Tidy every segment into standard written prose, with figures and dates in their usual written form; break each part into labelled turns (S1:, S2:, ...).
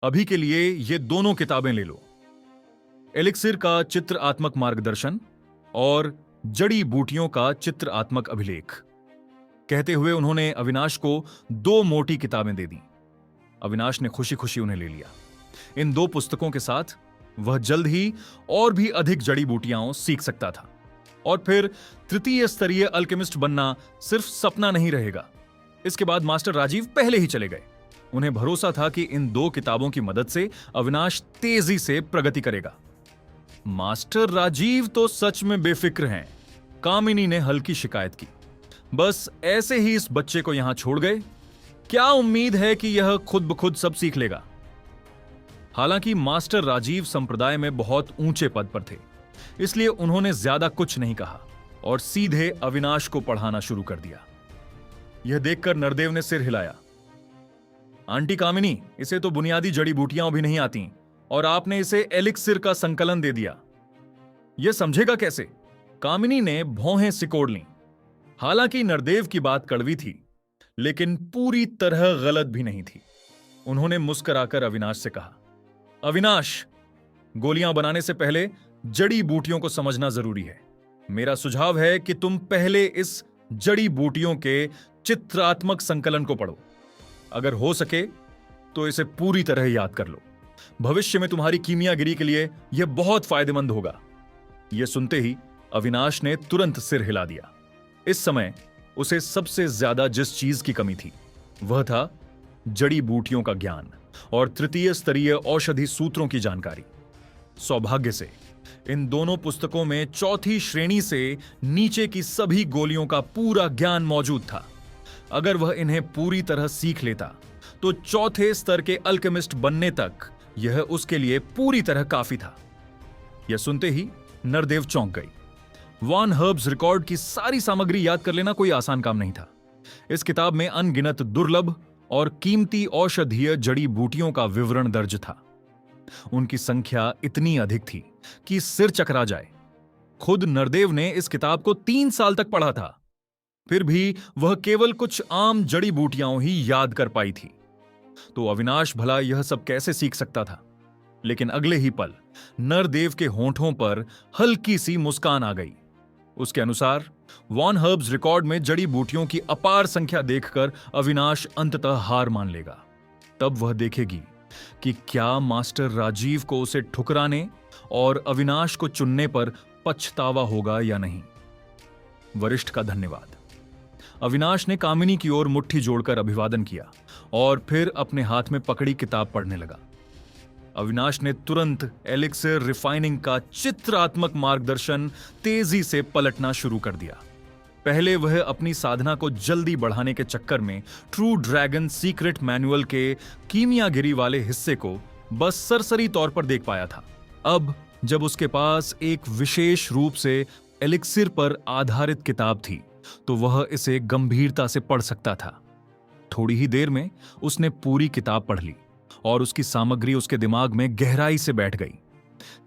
S1: अभी के लिए ये दोनों किताबें ले लो, एलिक्सिर का चित्रात्मक मार्गदर्शन और जड़ी बूटियों का चित्रात्मक अभिलेख। कहते हुए उन्होंने अविनाश को 2 मोटी किताबें दे दी। अविनाश ने खुशी खुशी उन्हें ले लिया। इन 2 पुस्तकों के साथ वह जल्द ही और भी अधिक जड़ी बूटियां सीख सकता था, और फिर तृतीय स्तरीय अल्केमिस्ट बनना सिर्फ सपना नहीं रहेगा। इसके बाद मास्टर राजीव पहले ही चले गए। उन्हें भरोसा था कि इन 2 किताबों की मदद से अविनाश तेजी से प्रगति करेगा। मास्टर राजीव तो सच में बेफिक्र हैं, कामिनी ने हल्की शिकायत की। बस ऐसे ही इस बच्चे को यहां छोड़ गए, क्या उम्मीद है कि यह खुद ब खुद सब सीख लेगा। हालांकि मास्टर राजीव संप्रदाय में बहुत ऊंचे पद पर थे, इसलिए उन्होंने ज्यादा कुछ नहीं कहा और सीधे अविनाश को पढ़ाना शुरू कर दिया। यह देखकर नरदेव ने सिर हिलाया। आंटी कामिनी, इसे तो बुनियादी जड़ी बूटियां भी नहीं आती और आपने इसे एलिक्सिर का संकलन दे दिया। यह समझेगा कैसे? कामिनी ने भौहें सिकोड़ लीं। हालांकि नरदेव की बात कड़वी थी, लेकिन पूरी तरह गलत भी नहीं थी। उन्होंने मुस्कुराकर अविनाश से कहा, अविनाश, गोलियां बनाने से पहले जड़ी बूटियों को समझना जरूरी है। मेरा सुझाव है कि तुम पहले इस जड़ी बूटियों के चित्रात्मक संकलन को पढ़ो। अगर हो सके तो इसे पूरी तरह याद कर लो। भविष्य में तुम्हारी कीमियागिरी के लिए यह बहुत फायदेमंद होगा। यह सुनते ही अविनाश ने तुरंत सिर हिला दिया। इस समय उसे सबसे ज्यादा जिस चीज की कमी थी वह था जड़ी बूटियों का ज्ञान और तृतीय स्तरीय औषधि सूत्रों की जानकारी। सौभाग्य से इन दोनों पुस्तकों में चौथी श्रेणी से नीचे की सभी गोलियों का पूरा ज्ञान मौजूद था। अगर वह इन्हें पूरी तरह सीख लेता तो चौथे स्तर के अल्केमिस्ट बनने तक यह उसके लिए पूरी तरह काफी था। यह सुनते ही नरदेव चौंक गई। वॉन हर्ब्स रिकॉर्ड की सारी सामग्री याद कर लेना कोई आसान काम नहीं था। इस किताब में अनगिनत दुर्लभ और कीमती औषधीय जड़ी बूटियों का विवरण दर्ज था। उनकी संख्या इतनी अधिक थी कि सिर चकरा जाए। खुद नरदेव ने इस किताब को 3 साल तक पढ़ा था, फिर भी वह केवल कुछ आम जड़ी बूटियां ही याद कर पाई थी। तो अविनाश भला यह सब कैसे सीख सकता था? लेकिन अगले ही पल नरदेव के होंठों पर हल्की सी मुस्कान आ गई। उसके अनुसार वॉन हर्ब्स रिकॉर्ड में जड़ी बूटियों की अपार संख्या देखकर अविनाश अंततः हार मान लेगा। तब वह देखेगी कि क्या मास्टर राजीव को उसे ठुकराने और अविनाश को चुनने पर पछतावा होगा या नहीं। वरिष्ठ का धन्यवाद। अविनाश ने कामिनी की ओर मुट्ठी जोड़कर अभिवादन किया और फिर अपने हाथ में पकड़ी किताब पढ़ने लगा। अविनाश ने तुरंत एलिक्सिर रिफाइनिंग का चित्रात्मक मार्गदर्शन तेजी से पलटना शुरू कर दिया। पहले वह अपनी साधना को जल्दी बढ़ाने के चक्कर में ट्रू ड्रैगन सीक्रेट मैनुअल के कीमियागिरी वाले हिस्से को बस सरसरी तौर पर देख पाया था। अब जब उसके पास एक विशेष रूप से एलिक्सिर पर आधारित किताब थी तो वह इसे गंभीरता से पढ़ सकता था। थोड़ी ही देर में उसने पूरी किताब पढ़ ली और उसकी सामग्री उसके दिमाग में गहराई से बैठ गई।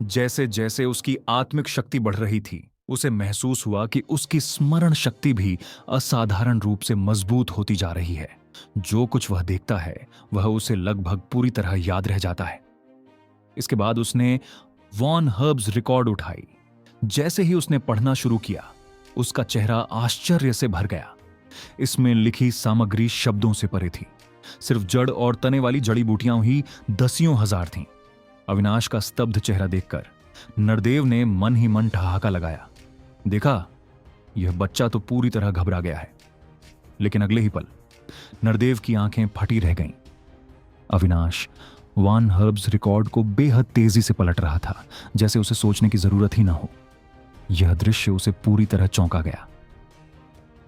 S1: जैसे जैसे उसकी आत्मिक शक्ति बढ़ रही थी, उसे महसूस हुआ कि उसकी स्मरण शक्ति भी असाधारण रूप से मजबूत होती जा रही है। जो कुछ वह देखता है वह उसे लगभग पूरी तरह याद रह जाता है। इसके बाद उसने वॉन हर्ब्स रिकॉर्ड उठाई। जैसे ही उसने पढ़ना शुरू किया, उसका चेहरा आश्चर्य से भर गया। इसमें लिखी सामग्री शब्दों से परे थी। सिर्फ जड़ और तने वाली जड़ी बूटियां ही दसियों हजार थीं। अविनाश का स्तब्ध चेहरा देखकर नरदेव ने मन ही मन ठहाका लगाया। देखा, यह बच्चा तो पूरी तरह घबरा गया है। लेकिन अगले ही पल नरदेव की आंखें फटी रह गईं। अविनाश वॉन हर्ब्स रिकॉर्ड को बेहद तेजी से पलट रहा था, जैसे उसे सोचने की जरूरत ही ना हो। यह दृश्य उसे पूरी तरह चौंका गया।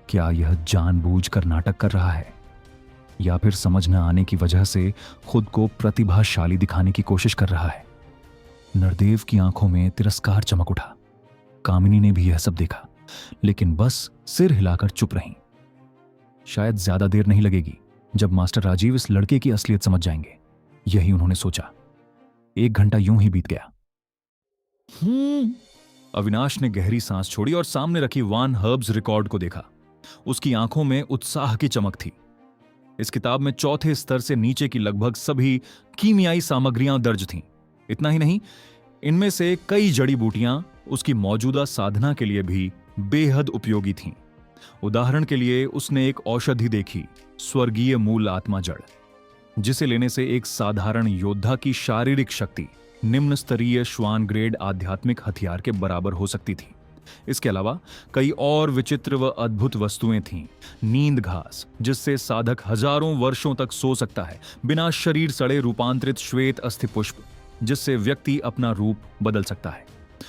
S1: क्या यह जानबूझकर नाटक कर रहा है या फिर समझ न आने की वजह से खुद को प्रतिभाशाली दिखाने की कोशिश कर रहा है? नरदेव की आंखों में तिरस्कार चमक उठा। कामिनी ने भी यह सब देखा, लेकिन बस सिर हिलाकर चुप रहीं। शायद ज्यादा देर नहीं लगेगी जब मास्टर राजीव इस लड़के की असलियत समझ जाएंगे, यही उन्होंने सोचा। 1 घंटा यूं ही बीत गया। अविनाश ने गहरी सांस छोड़ी और सामने रखी वॉन हर्ब्स रिकॉर्ड को देखा। उसकी आंखों में उत्साह की चमक थी। इस किताब में चौथे स्तर से नीचे की लगभग सभी कीमियाई सामग्रियां दर्ज थीं। इतना ही नहीं, इनमें से कई जड़ी बूटियां उसकी मौजूदा साधना के लिए भी बेहद उपयोगी थीं। उदाहरण के लिए उसने एक औषधि देखी, स्वर्गीय मूल आत्मा जड़, जिसे लेने से एक साधारण योद्धा की शारीरिक शक्ति निम्न स्तरीय श्वान ग्रेड आध्यात्मिक हथियार के बराबर हो सकती थी। इसके अलावा कई और विचित्र व अद्भुत वस्तुएं थीं। नींद घास, जिससे साधक हजारों वर्षों तक सो सकता है बिना शरीर सड़े, रूपांतरित श्वेत अस्थि पुष्प, जिससे व्यक्ति अपना रूप बदल सकता है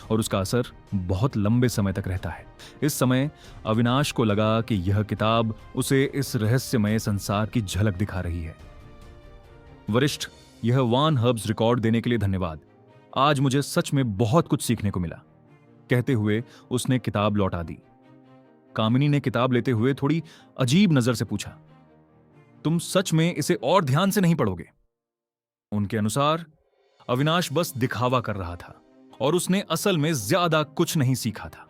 S1: और उसका असर बहुत लंबे समय तक रहता है। इस समय अविनाश को लगा कि यह किताब उसे इस रहस्यमय संसार की झलक दिखा रही है। वरिष्ठ, यह वान हर्ब्स रिकॉर्ड देने के लिए धन्यवाद। आज मुझे सच में बहुत कुछ सीखने को मिला, कहते हुए उसने किताब लौटा दी। कामिनी ने किताब लेते हुए थोड़ी अजीब नजर से पूछा, तुम सच में इसे और ध्यान से नहीं पढ़ोगे? उनके अनुसार अविनाश बस दिखावा कर रहा था और उसने असल में ज्यादा कुछ नहीं सीखा था।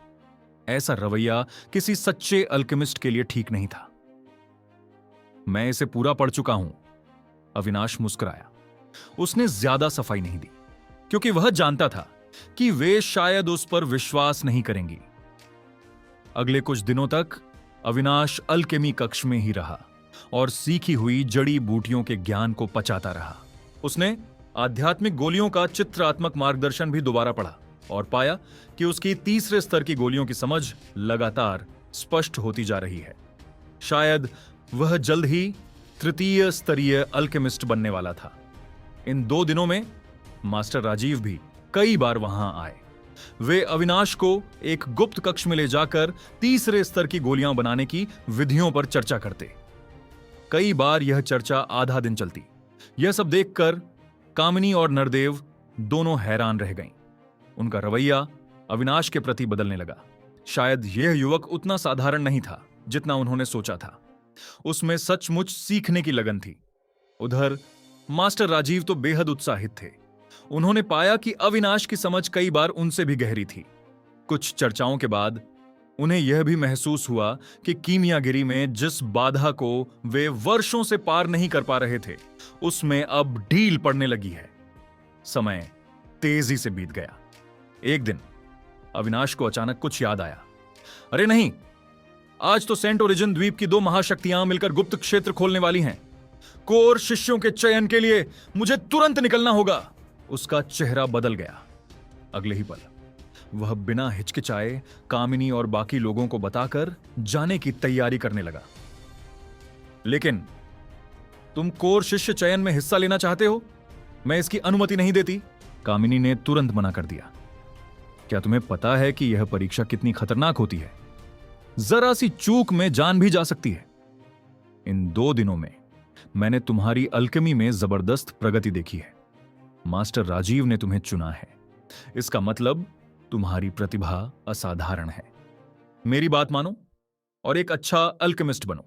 S1: ऐसा रवैया किसी सच्चे अल्केमिस्ट के लिए ठीक नहीं था। मैं इसे पूरा पढ़ चुका हूं, अविनाश मुस्कुराया। उसने ज्यादा सफाई नहीं दी, क्योंकि वह जानता था कि वे शायद उस पर विश्वास नहीं करेंगी। अगले कुछ दिनों तक अविनाश अल्केमी कक्ष में ही रहा और सीखी हुई जड़ी बूटियों के ज्ञान को पचाता रहा। उसने आध्यात्मिक गोलियों का चित्रात्मक मार्गदर्शन भी दोबारा पढ़ा और पाया कि उसकी तीसरे स्तर की गोलियों की समझ लगातार स्पष्ट होती जा रही है। शायद वह जल्द ही तृतीय स्तरीय अल्केमिस्ट बनने वाला था। इन 2 दिनों में मास्टर राजीव भी कई बार वहां आए। वे अविनाश को एक गुप्त कक्ष में ले जाकर तीसरे स्तर की गोलियां बनाने की विधियों पर चर्चा करते। कई बार यह चर्चा आधा दिन चलती। यह सब देखकर कामिनी और नरदेव दोनों हैरान रह गईं। उनका रवैया अविनाश के प्रति बदलने लगा। शायद यह युवक उतना साधारण नहीं था जितना उन्होंने सोचा था। उसमें सचमुच सीखने की लगन थी। उधर मास्टर राजीव तो बेहद उत्साहित थे। उन्होंने पाया कि अविनाश की समझ कई बार उनसे भी गहरी थी। कुछ चर्चाओं के बाद उन्हें यह भी महसूस हुआ कि कीमियागिरी में जिस बाधा को वे वर्षों से पार नहीं कर पा रहे थे, उसमें अब ढील पड़ने लगी है। समय तेजी से बीत गया। एक दिन अविनाश को अचानक कुछ याद आया। अरे नहीं, आज तो सेंट ओरिजिन द्वीप की 2 महाशक्तियां मिलकर गुप्त क्षेत्र खोलने वाली हैं। कोर शिष्यों के चयन के लिए मुझे तुरंत निकलना होगा। उसका चेहरा बदल गया। अगले ही पल वह बिना हिचकिचाए कामिनी और बाकी लोगों को बताकर जाने की तैयारी करने लगा। लेकिन तुम कोर शिष्य चयन में हिस्सा लेना चाहते हो? मैं इसकी अनुमति नहीं देती, कामिनी ने तुरंत मना कर दिया। क्या तुम्हें पता है कि यह परीक्षा कितनी खतरनाक होती है? जरा सी चूक में जान भी जा सकती है। इन 2 दिनों में मैंने तुम्हारी अल्केमी में जबरदस्त प्रगति देखी है। मास्टर राजीव ने तुम्हें चुना है। इसका मतलब तुम्हारी प्रतिभा असाधारण है। मेरी बात मानो और एक अच्छा अल्केमिस्ट बनो।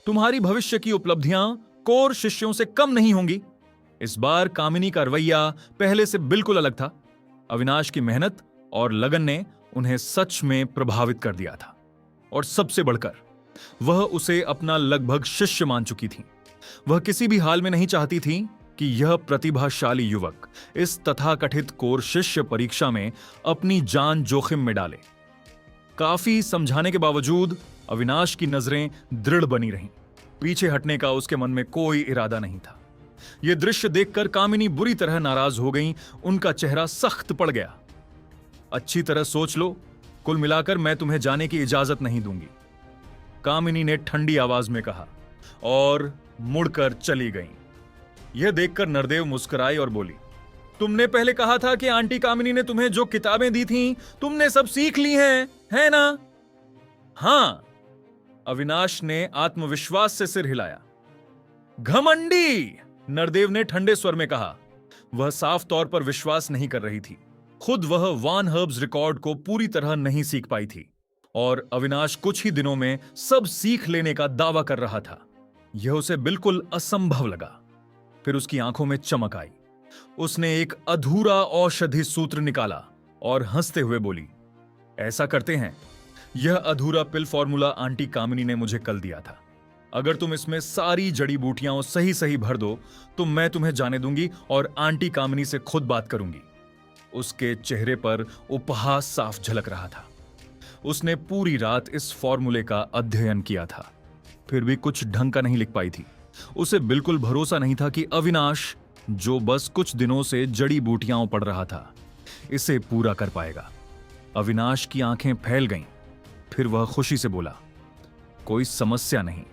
S1: तुम्हारी भविष्य की उपलब्धियां कोर शिष्यों से कम नहीं होंगी। इस बार कामिनी का रवैया पहले से बिल्कुल अलग था। अविनाश की मेहनत और लगन ने उन्हें सच में प्रभावित कर दिया था और सबसे बढ़कर वह उसे अपना लगभग शिष्य मान चुकी थी। वह किसी भी हाल में नहीं चाहती थी कि यह प्रतिभाशाली युवक इस तथाकथित कोर शिष्य परीक्षा में अपनी जान जोखिम में डाले। काफी समझाने के बावजूद अविनाश की नजरें दृढ़ बनी रहीं। पीछे हटने का उसके मन में कोई इरादा नहीं था। यह दृश्य देखकर कामिनी बुरी तरह नाराज हो गईं। उनका चेहरा सख्त पड़ गया। अच्छी तरह सोच लो, कुल मिलाकर मैं तुम्हें जाने की इजाजत नहीं दूंगी, कामिनी ने ठंडी आवाज में कहा और मुड़कर चली गईं। यह देखकर नरदेव मुस्कुराई और बोली, तुमने पहले कहा था कि आंटी कामिनी ने तुम्हें जो किताबें दी थीं, तुमने सब सीख ली हैं, है ना? हां, अविनाश ने आत्मविश्वास से सिर हिलाया। घमंडी, नरदेव ने ठंडे स्वर में कहा। वह साफ तौर पर विश्वास नहीं कर रही थी। खुद वह वान हर्ब्स रिकॉर्ड को पूरी तरह नहीं सीख पाई थी और अविनाश कुछ ही दिनों में सब सीख लेने का दावा कर रहा था। यह उसे बिल्कुल असंभव लगा। फिर उसकी आंखों में चमक आई। उसने एक अधूरा औषधि सूत्र निकाला और हंसते हुए बोली, ऐसा करते हैं, यह अधूरा पिल फॉर्मूला आंटी कामिनी ने मुझे कल दिया था। अगर तुम इसमें सारी जड़ी बूटियां सही सही भर दो तो मैं तुम्हें जाने दूंगी और आंटी कामिनी से खुद बात करूंगी। उसके चेहरे पर उपहास साफ झलक रहा था। उसने पूरी रात इस फॉर्मूले का अध्ययन किया था, फिर भी कुछ ढंग का नहीं लिख पाई थी। उसे बिल्कुल भरोसा नहीं था कि अविनाश, जो बस कुछ दिनों से जड़ी बूटियां पढ़ रहा था, इसे पूरा कर पाएगा। अविनाश की आंखें फैल गईं। फिर वह खुशी से बोला, कोई समस्या नहीं।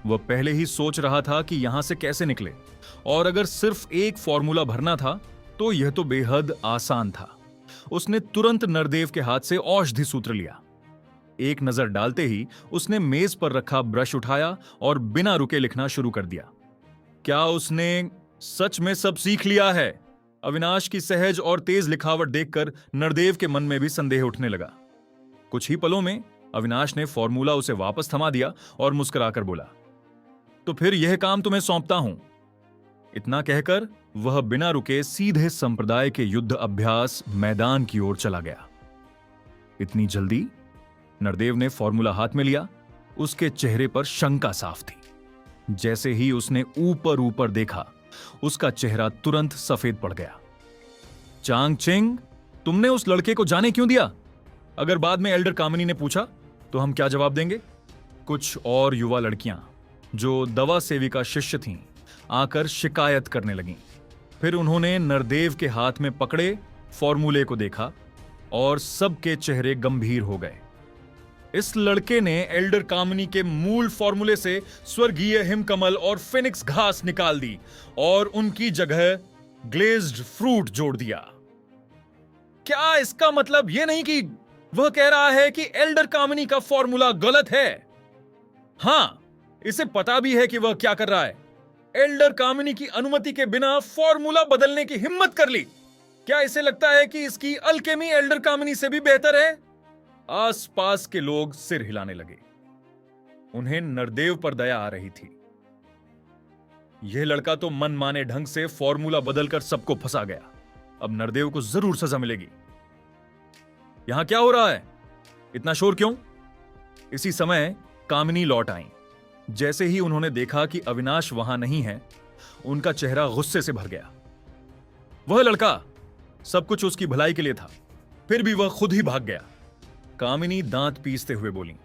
S1: वह पहले ही सोच रहा था कि यहां से कैसे निकले, और अगर सिर्फ एक फॉर्मूला भरना था तो यह तो बेहद आसान था। उसने तुरंत नरदेव के हाथ से औषधि सूत्र लिया। एक नजर डालते ही उसने मेज पर रखा ब्रश उठाया और बिना रुके लिखना शुरू कर दिया। क्या उसने सच में सब सीख लिया है? अविनाश की सहज और तेज लिखावट देखकर नरदेव के मन में भी संदेह उठने लगा। कुछ ही पलों में अविनाश ने फॉर्मूला उसे वापस थमा दिया और मुस्कुराकर बोला, तो फिर यह काम तुम्हें सौंपता हूं। इतना कहकर वह बिना रुके सीधे संप्रदाय के युद्ध अभ्यास मैदान की ओर चला गया। इतनी जल्दी? नरदेव ने फॉर्मूला हाथ में लिया। उसके चेहरे पर शंका साफ थी। जैसे ही उसने ऊपर ऊपर देखा, उसका चेहरा तुरंत सफेद पड़ गया। चांगचिंग, तुमने उस लड़के को जाने क्यों दिया? अगर बाद में एल्डर कामिनी ने पूछा तो हम क्या जवाब देंगे? कुछ और युवा लड़कियां जो दवा सेविका शिष्य थीं, आकर शिकायत करने लगीं। फिर उन्होंने नरदेव के हाथ में पकड़े फॉर्मूले को देखा और सबके चेहरे गंभीर हो गए। इस लड़के ने एल्डर कामिनी के मूल फॉर्मूले से स्वर्गीय हिमकमल और फिनिक्स घास निकाल दी और उनकी जगह ग्लेज्ड फ्रूट जोड़ दिया। क्या इसका मतलब यह नहीं कि वह कह रहा है कि एल्डर कामिनी का फॉर्मूला गलत है? हां, इसे पता भी है कि वह क्या कर रहा है। एल्डर कामिनी की अनुमति के बिना फॉर्मूला बदलने की हिम्मत कर ली। क्या इसे लगता है कि इसकी अल्केमी एल्डर कामिनी से भी बेहतर है? आसपास के लोग सिर हिलाने लगे। उन्हें नरदेव पर दया आ रही थी। यह लड़का तो मनमाने ढंग से फॉर्मूला बदलकर सबको फंसा गया। अब नरदेव को जरूर सजा मिलेगी। यहां क्या हो रहा है? इतना शोर क्यों? इसी समय कामिनी लौट आई। जैसे ही उन्होंने देखा कि अविनाश वहां नहीं है, उनका चेहरा गुस्से से भर गया। वह लड़का, सब कुछ उसकी भलाई के लिए था, फिर भी वह खुद ही भाग गया। कामिनी दांत पीसते हुए बोली।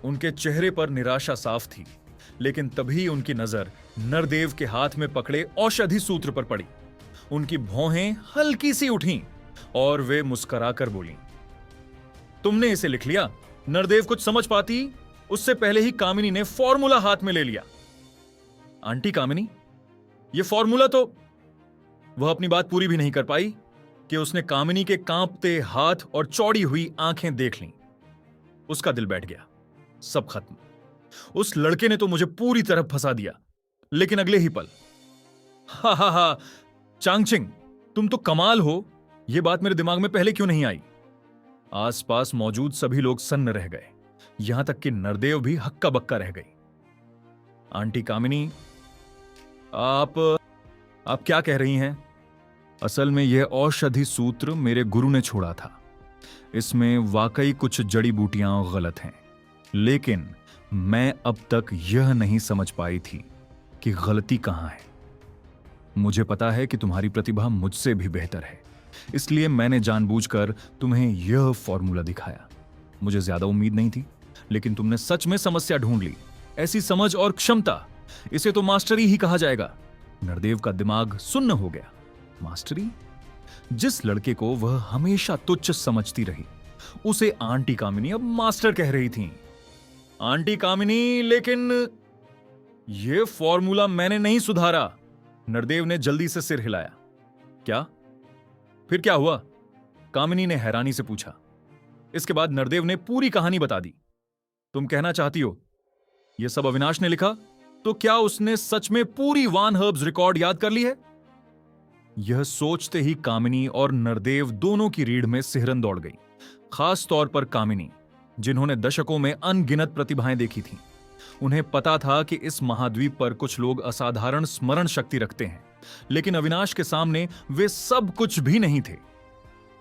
S1: उनके चेहरे पर निराशा साफ थी, लेकिन तभी उनकी नजर नरदेव के हाथ में पकड़े औषधि सूत्र पर पड़ी। उनकी भौहें हल्की सी उठीं और वे मुस्कुराकर बोली, तुमने इसे लिख लिया? नरदेव कुछ समझ पाती उससे पहले ही कामिनी ने फॉर्मूला हाथ में ले लिया। आंटी कामिनी, यह फॉर्मूला तो... वह अपनी बात पूरी भी नहीं कर पाई कि उसने कामिनी के कांपते हाथ और चौड़ी हुई आंखें देख लीं। उसका दिल बैठ गया। सब खत्म। उस लड़के ने तो मुझे पूरी तरह फंसा दिया। लेकिन अगले ही पल, हा हा हा, चांगचिंग, तुम तो कमाल हो। यह बात मेरे दिमाग में पहले क्यों नहीं आई? आसपास मौजूद सभी लोग सन्न रह गए, यहां तक कि नरदेव भी हक्का बक्का रह गई। आंटी कामिनी, आप क्या कह रही हैं? असल में यह औषधि सूत्र मेरे गुरु ने छोड़ा था। इसमें वाकई कुछ जड़ी बूटियां गलत हैं, लेकिन मैं अब तक यह नहीं समझ पाई थी कि गलती कहां है। मुझे पता है कि तुम्हारी प्रतिभा मुझसे भी बेहतर है, इसलिए मैंने जानबूझकर तुम्हें यह फॉर्मूला दिखाया। मुझे ज्यादा उम्मीद नहीं थी, लेकिन तुमने सच में समस्या ढूंढ ली। ऐसी समझ और क्षमता, इसे तो मास्टरी ही कहा जाएगा। नरदेव का दिमाग सुन्न हो गया। मास्टरी? जिस लड़के को वह हमेशा तुच्छ समझती रही, उसे आंटी कामिनी अब मास्टर कह रही थी। आंटी कामिनी, लेकिन यह फॉर्मूला मैंने नहीं सुधारा। नरदेव ने जल्दी से सिर हिलाया। क्या? फिर क्या हुआ? कामिनी ने हैरानी से पूछा। इसके बाद नरदेव ने पूरी कहानी बता दी। तुम कहना चाहती हो यह सब अविनाश ने लिखा? तो क्या उसने सच में पूरी वान हर्ब्स रिकॉर्ड याद कर ली है? यह सोचते ही कामिनी और नरदेव दोनों की रीढ़ में सिहरन दौड़ गई। खास तौर पर कामिनी, जिन्होंने दशकों में अनगिनत प्रतिभाएं देखी थीं। उन्हें पता था कि इस महाद्वीप पर कुछ लोग असाधारण स्मरण शक्ति रखते हैं, लेकिन अविनाश के सामने वे सब कुछ भी नहीं थे।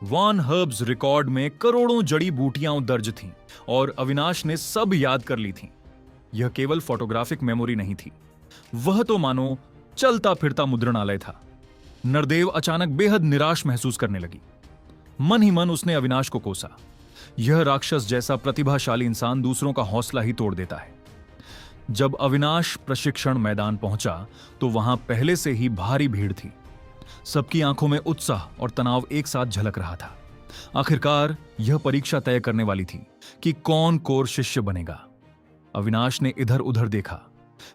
S1: वान हर्ब्स रिकॉर्ड में करोड़ों जड़ी बूटियां दर्ज थीं और अविनाश ने सब याद कर ली थीं। यह केवल फोटोग्राफिक मेमोरी नहीं थी, वह तो मानो चलता फिरता मुद्रणालय था। नरदेव अचानक बेहद निराश महसूस करने लगी। मन ही मन उसने अविनाश को कोसा। यह राक्षस जैसा प्रतिभाशाली इंसान दूसरों का हौसला ही तोड़ देता है। जब अविनाश प्रशिक्षण मैदान पहुंचा तो वहां पहले से ही भारी भीड़ थी। सबकी आंखों में उत्साह और तनाव एक साथ झलक रहा था। आखिरकार यह परीक्षा तय करने वाली थी कि कौन कोर शिष्य बनेगा। अविनाश ने इधर उधर देखा,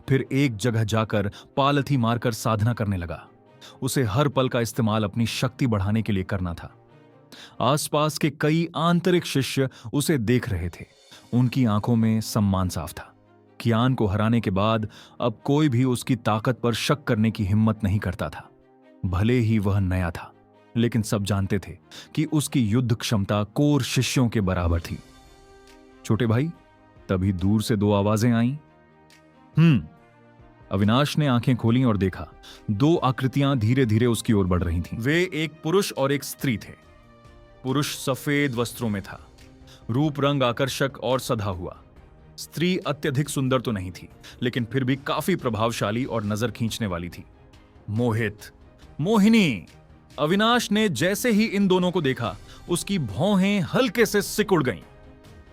S1: फिर एक जगह जाकर पालथी मारकर साधना करने लगा। उसे हर पल का इस्तेमाल अपनी शक्ति बढ़ाने के लिए करना था। आसपास के कई आंतरिक शिष्य उसे देख रहे थे। उनकी आंखों में सम्मान साफ था। कियान को हराने के बाद अब कोई भी उसकी ताकत पर शक करने की हिम्मत नहीं करता था। भले ही वह नया था, लेकिन सब जानते थे कि उसकी युद्ध क्षमता कोर शिष्यों के बराबर थी। छोटे भाई, तभी दूर से दो आवाजें आईं। अविनाश ने आंखें खोली और देखा, दो आकृतियां धीरे धीरे उसकी ओर बढ़ रही थीं। वे एक पुरुष और एक स्त्री थे। पुरुष सफेद वस्त्रों में था, रूप रंग आकर्षक और सधा हुआ। स्त्री अत्यधिक सुंदर तो नहीं थी, लेकिन फिर भी काफी प्रभावशाली और नजर खींचने वाली थी। मोहित, मोहिनी। अविनाश ने जैसे ही इन दोनों को देखा, उसकी भौहें हल्के से सिकुड़ गईं।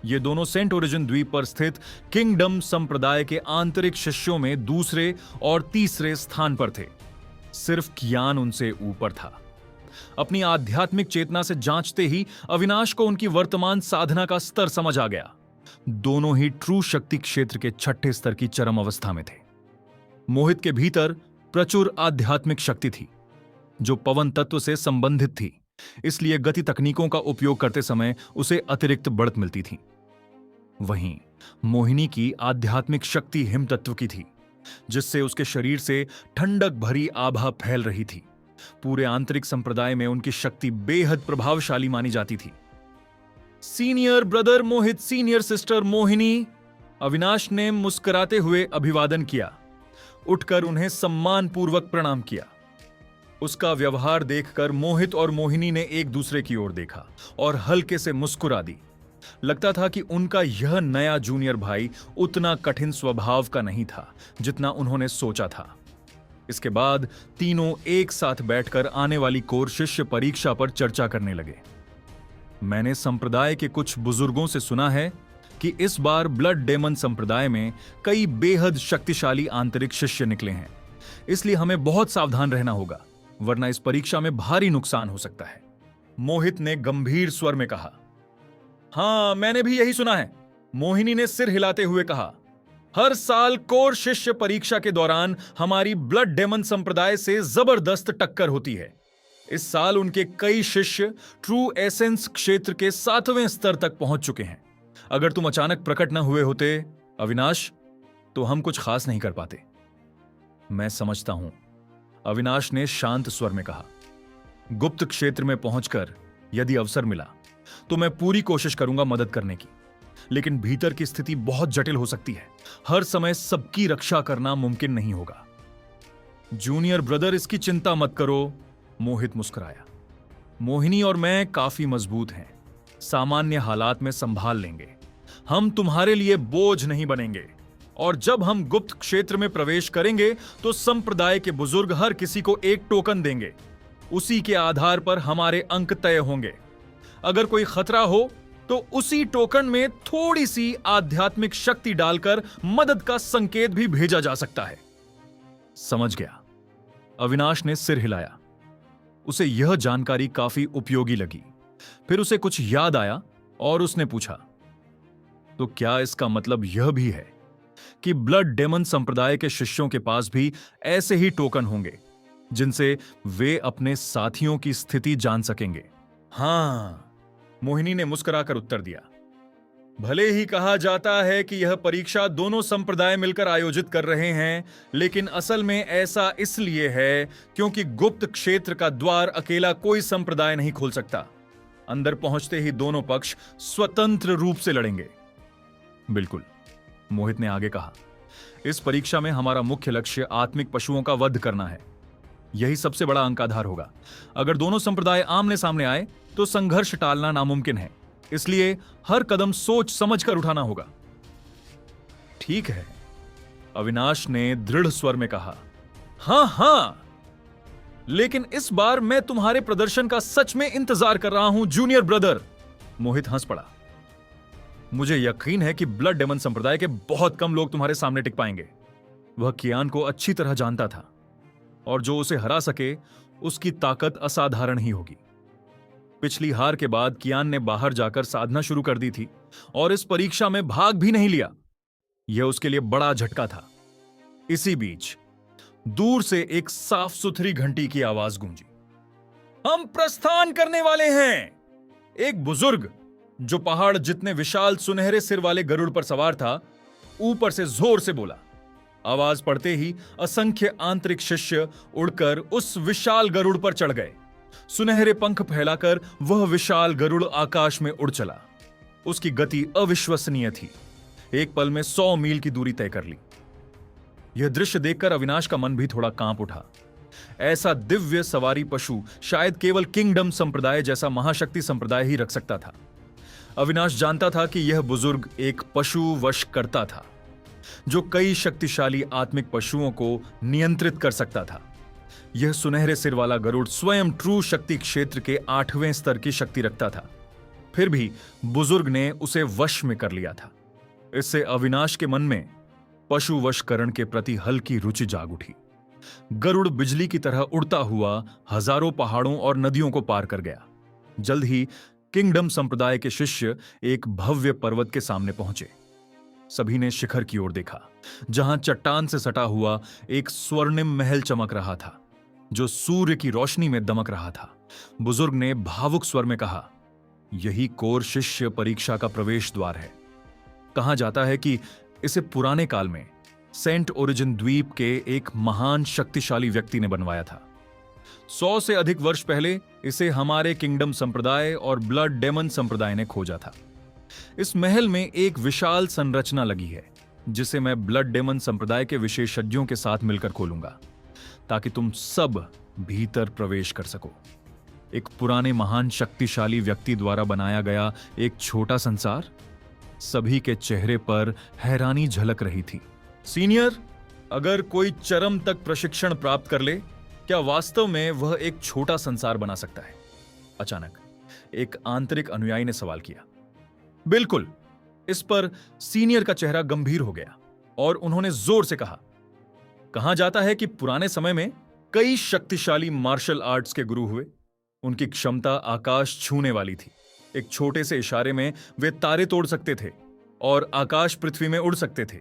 S1: ये दोनों सेंट ओरिजिन द्वीप पर स्थित किंगडम संप्रदाय के आंतरिक शिष्यों में दूसरे और तीसरे स्थान पर थे। सिर्फ कियान उनसे ऊपर था। अपनी आध्यात्मिक चेतना से जांचते ही अविनाश को उनकी वर्तमान साधना का स्तर समझ आ गया। दोनों ही ट्रू शक्ति क्षेत्र के छठे स्तर की चरम अवस्था में थे। मोहित के भीतर प्रचुर आध्यात्मिक शक्ति थी, जो पवन तत्व से संबंधित थी, इसलिए गति तकनीकों का उपयोग करते समय उसे अतिरिक्त बढ़त मिलती थी। वहीं मोहिनी की आध्यात्मिक शक्ति हिम तत्व की थी, जिससे उसके शरीर से ठंडक भरी आभा फैल रही थी। पूरे आंतरिक संप्रदाय में उनकी शक्ति बेहद प्रभावशाली मानी जाती थी। सीनियर ब्रदर मोहित, सीनियर सिस्टर मोहिनी। अविनाश ने मुस्कुराते हुए अभिवादन किया, उठकर उन्हें सम्मानपूर्वक प्रणाम किया। उसका व्यवहार देखकर मोहित और मोहिनी ने एक दूसरे की ओर देखा और हल्के से मुस्कुरा दी। लगता था कि उनका यह नया जूनियर भाई उतना कठिन स्वभाव का नहीं था जितना उन्होंने सोचा था। इसके बाद तीनों एक साथ बैठकर आने वाली कोर शिष्य परीक्षा पर चर्चा करने लगे। मैंने संप्रदाय के कुछ बुजुर्गों से सुना है कि इस बार ब्लड डेमन संप्रदाय में कई बेहद शक्तिशाली आंतरिक शिष्य निकले हैं, इसलिए हमें बहुत सावधान रहना होगा, वरना इस परीक्षा में भारी नुकसान हो सकता है। मोहित ने गंभीर स्वर में कहा। हां, मैंने भी यही सुना है, मोहिनी ने सिर हिलाते हुए कहा। हर साल कोर शिष्य परीक्षा के दौरान हमारी ब्लड डेमन संप्रदाय से जबरदस्त टक्कर होती है। इस साल उनके कई शिष्य ट्रू एसेंस क्षेत्र के 7वें स्तर तक पहुंच चुके हैं। अगर तुम अचानक प्रकट न हुए होते अविनाश, तो हम कुछ खास नहीं कर पाते। मैं समझता हूं, अविनाश ने शांत स्वर में कहा। गुप्त क्षेत्र में पहुंचकर यदि अवसर मिला तो मैं पूरी कोशिश करूंगा मदद करने की, लेकिन भीतर की स्थिति बहुत जटिल हो सकती है। हर समय सबकी रक्षा करना मुमकिन नहीं होगा। जूनियर ब्रदर, इसकी चिंता मत करो, मोहित मुस्कुराया। मोहिनी और मैं काफी मजबूत हैं, सामान्य हालात में संभाल लेंगे। हम तुम्हारे लिए बोझ नहीं बनेंगे। और जब हम गुप्त क्षेत्र में प्रवेश करेंगे तो संप्रदाय के बुजुर्ग हर किसी को एक टोकन देंगे। उसी के आधार पर हमारे अंक तय होंगे। अगर कोई खतरा हो तो उसी टोकन में थोड़ी सी आध्यात्मिक शक्ति डालकर मदद का संकेत भी भेजा जा सकता है। समझ गया, अविनाश ने सिर हिलाया। उसे यह जानकारी काफी उपयोगी लगी। फिर उसे कुछ याद आया और उसने पूछा, तो क्या इसका मतलब यह भी है कि ब्लड डेमन संप्रदाय के शिष्यों के पास भी ऐसे ही टोकन होंगे जिनसे वे अपने साथियों की स्थिति जान सकेंगे? हां, मोहिनी ने मुस्कुराकर उत्तर दिया। भले ही कहा जाता है कि यह परीक्षा दोनों संप्रदाय मिलकर आयोजित कर रहे हैं, लेकिन असल में ऐसा इसलिए है क्योंकि गुप्त क्षेत्र का द्वार अकेला कोई संप्रदाय नहीं खोल सकता। अंदर पहुंचते ही दोनों पक्ष स्वतंत्र रूप से लड़ेंगे। बिल्कुल, मोहित ने आगे कहा। इस परीक्षा में हमारा मुख्य लक्ष्य आत्मिक पशुओं का वध करना है। यही सबसे बड़ा अंक आधार होगा। अगर दोनों संप्रदाय आमने सामने आए तो संघर्ष टालना नामुमकिन है, इसलिए हर कदम सोच समझकर उठाना होगा। ठीक है, अविनाश ने दृढ़ स्वर में कहा। हां हां, लेकिन इस बार मैं तुम्हारे प्रदर्शन का सच में इंतजार कर रहा हूं जूनियर ब्रदर। मोहित हंस पड़ा। मुझे यकीन है कि ब्लड डेमन संप्रदाय के बहुत कम लोग तुम्हारे सामने टिक पाएंगे। वह कियान को अच्छी तरह जानता था और जो उसे हरा सके उसकी ताकत असाधारण ही होगी। पिछली हार के बाद कियान ने बाहर जाकर साधना शुरू कर दी थी और इस परीक्षा में भाग भी नहीं लिया। यह उसके लिए बड़ा झटका था। इसी बीच दूर से एक साफ सुथरी घंटी की आवाज गूंजी। हम प्रस्थान करने वाले हैं। एक बुजुर्ग जो पहाड़ जितने विशाल सुनहरे सिर वाले गरुड़ पर सवार था, ऊपर से जोर से बोला। आवाज पड़ते ही असंख्य आंतरिक शिष्य उड़कर उस विशाल गरुड़ पर चढ़ गए। सुनहरे पंख फैलाकर वह विशाल गरुड़ आकाश में उड़ चला। उसकी गति अविश्वसनीय थी। एक पल में 100 मील की दूरी तय कर ली। यह दृश्य देखकर अविनाश का मन भी थोड़ा कांप उठा। ऐसा दिव्य सवारी पशु शायद केवल किंगडम संप्रदाय जैसा महाशक्ति संप्रदाय ही रख सकता था। अविनाश जानता था कि यह बुजुर्ग एक पशु वशकर्ता था जो कई शक्तिशाली आत्मिक पशुओं को नियंत्रित कर सकता था। यह सुनहरे सिर वाला गरुड़ स्वयं ट्रू शक्ति क्षेत्र के 8वें स्तर की शक्ति रखता था। फिर भी बुजुर्ग ने उसे वश में कर लिया था। इससे अविनाश के मन में पशु वशकरण के प्रति हल्की रुचि जाग उठी। गरुड़ बिजली की तरह उड़ता हुआ हजारों पहाड़ों और नदियों को पार कर गया। जल्द ही किंगडम संप्रदाय के शिष्य एक भव्य पर्वत के सामने पहुंचे। सभी ने शिखर की ओर देखा, जहां चट्टान से सटा हुआ एक स्वर्णिम महल चमक रहा था, जो सूर्य की रोशनी में दमक रहा था। बुजुर्ग ने भावुक स्वर में कहा, यही कोर शिष्य परीक्षा का प्रवेश द्वार है। कहा जाता है कि इसे पुराने काल में सेंट ओरिजिन द्वीप के एक महान शक्तिशाली व्यक्ति ने बनवाया था। 100 से अधिक वर्ष पहले इसे हमारे किंगडम संप्रदाय और ब्लड डेमन संप्रदाय ने खोजा था। इस महल में एक विशाल संरचना लगी है, जिसे मैं ब्लड डेमन संप्रदाय के विशेषज्ञों के साथ मिलकर खोलूंगा, ताकि तुम सब भीतर प्रवेश कर सको। एक पुराने महान शक्तिशाली व्यक्ति द्वारा बनाया गया एक छोटा संसार। सभी के चेहरे पर हैरानी झलक रही थी। सीनियर, अगर कोई चरम तक प्रशिक्षण प्राप्त कर ले, क्या वास्तव में वह एक छोटा संसार बना सकता है? अचानक एक आंतरिक अनुयायी ने सवाल किया। बिल्कुल। इस पर सीनियर का चेहरा गंभीर हो गया और उन्होंने जोर से कहा, कहा जाता है कि पुराने समय में कई शक्तिशाली मार्शल आर्ट्स के गुरु हुए। उनकी क्षमता आकाश छूने वाली थी। एक छोटे से इशारे में वे तारे तोड़ सकते थे और आकाश पृथ्वी में उड़ सकते थे।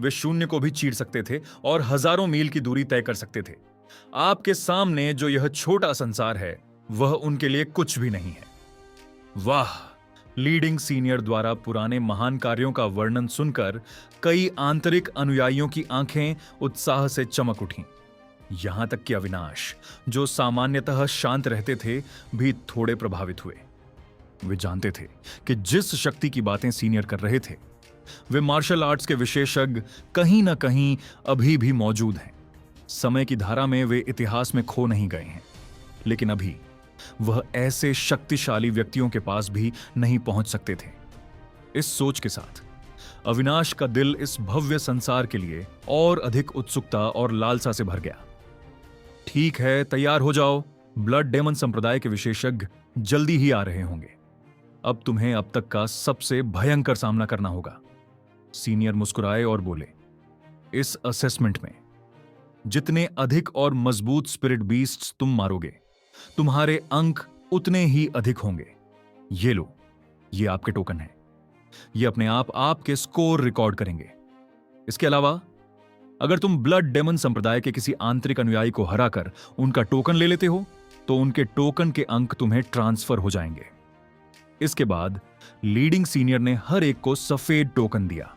S1: वे शून्य को भी चीर सकते थे और हजारों मील की दूरी तय कर सकते थे। आपके सामने जो यह छोटा संसार है, वह उनके लिए कुछ भी नहीं है। वाह! लीडिंग सीनियर द्वारा पुराने महान कार्यों का वर्णन सुनकर कई आंतरिक अनुयायियों की आंखें उत्साह से चमक उठीं। यहां तक कि अविनाश, जो सामान्यतः शांत रहते थे, भी थोड़े प्रभावित हुए। वे जानते थे कि जिस शक्ति की बातें सीनियर कर रहे थे, वे मार्शल आर्ट्स के विशेषज्ञ कहीं ना कहीं अभी भी मौजूद हैं। समय की धारा में वे इतिहास में खो नहीं गए हैं, लेकिन अभी वह ऐसे शक्तिशाली व्यक्तियों के पास भी नहीं पहुंच सकते थे। इस सोच के साथ अविनाश का दिल इस भव्य संसार के लिए और अधिक उत्सुकता और लालसा से भर गया। ठीक है, तैयार हो जाओ। ब्लड डेमन संप्रदाय के विशेषज्ञ जल्दी ही आ रहे होंगे। अब तुम्हें अब तक का सबसे भयंकर सामना करना होगा। सीनियर मुस्कुराए और बोले, इस असेसमेंट में जितने अधिक और मजबूत स्पिरिट बीस्ट्स तुम मारोगे, तुम्हारे अंक उतने ही अधिक होंगे। ये लो, ये आपके टोकन है। ये अपने आप आपके स्कोर रिकॉर्ड करेंगे। इसके अलावा अगर तुम ब्लड डेमन संप्रदाय के किसी आंतरिक अनुयायी को हराकर उनका टोकन ले लेते हो, तो उनके टोकन के अंक तुम्हें ट्रांसफर हो जाएंगे। इसके बाद लीडिंग सीनियर ने हर एक को सफेद टोकन दिया।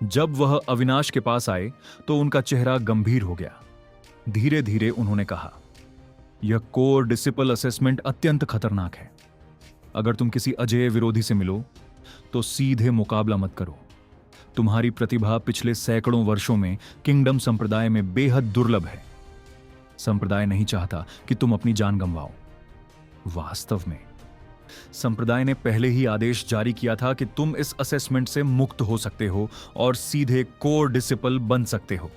S1: जब वह अविनाश के पास आए तो उनका चेहरा गंभीर हो गया। धीरे धीरे उन्होंने कहा, यह कोर डिसिपल असेसमेंट अत्यंत खतरनाक है। अगर तुम किसी अजेय विरोधी से मिलो तो सीधे मुकाबला मत करो। तुम्हारी प्रतिभा पिछले सैकड़ों वर्षों में किंगडम संप्रदाय में बेहद दुर्लभ है। संप्रदाय नहीं चाहता कि तुम अपनी जान गंवाओ। वास्तव में संप्रदाय ने पहले ही आदेश जारी किया था कि तुम इस असेसमेंट से मुक्त हो सकते हो और सीधे कोर डिसिपल बन सकते हो।